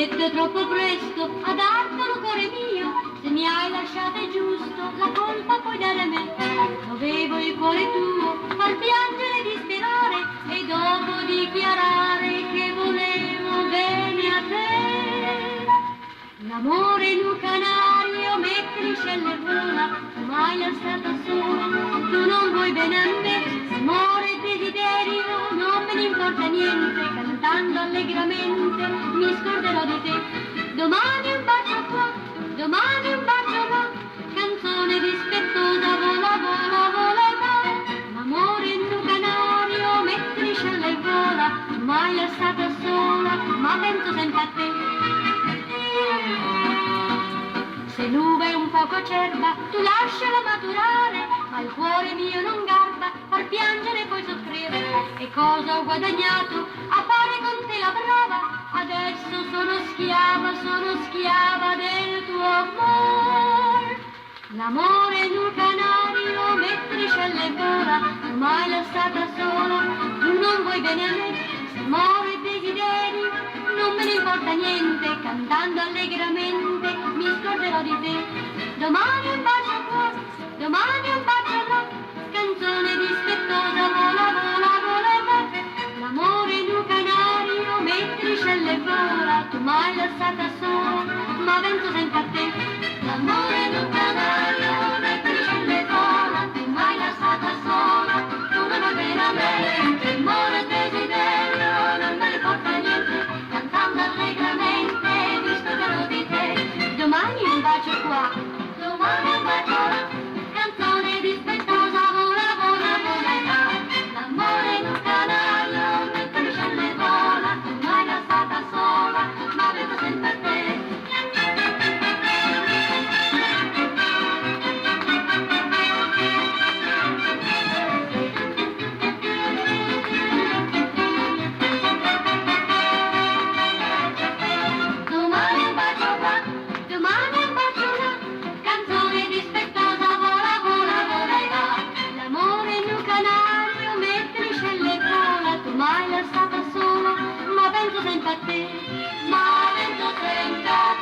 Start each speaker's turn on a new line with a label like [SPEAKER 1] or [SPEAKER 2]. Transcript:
[SPEAKER 1] detto troppo presto a dartelo, cuore mio, se mi hai lasciato è giusto, la colpa puoi dare a me. Dovevo il cuore tuo far piangere e disperare e dopo dichiarare che volevo bene a te. L'amore in un canario mentre in scelle vola, mai lasciata sola, tu non vuoi bene a me. Se amore e desiderio non me ne importa niente, cantando allegramente mi scorderò di te. Domani un bacio qua, domani un bacio là, canzone dispettosa vola, vola, vola e va. L'amore in un canario mentre in scelle vola, mai lasciata sola, ma penso sempre a te. Se l'uva è un poco acerba, tu lasciala maturare, ma il cuore mio non garba, far piangere e poi soffrire. E cosa ho guadagnato a fare con te la brava? Adesso sono schiava del tuo amor. L'amore in un canario mentre scelle vola, mai lasciata sola, tu non vuoi bene a me. Se amore e desiderio non me ne importa niente, cantando allegramente mi scorderò di te. Domani un bacio qua, domani un bacio là, canzone dispettosa vola, vola, vola e va. L'amore in un canario mentre scelle vola, tu mai lasciata sola, ma penso sempre a te. L'amore in un canario mentre scelle vola, tu mai lasciata sola, tu non vai bene a me. Amore e desiderio non me ne importa niente, cantando allegramente mi scorderò di te. Domani un bacio qua, domani un bacio là, canzone dispettosa vola, vola, vola e va. L'amore in un canario mentre scelle vola, tu mai lasciata sola, ma penso sempre a te. Domani un bacio qua, domani un bacio là, canzone dispettosa vola, vola, vola e va. L'amore in un canario mentre scelle vola, tu mai lasciata sola, ma penso sempre a te, ma penso sempre a te.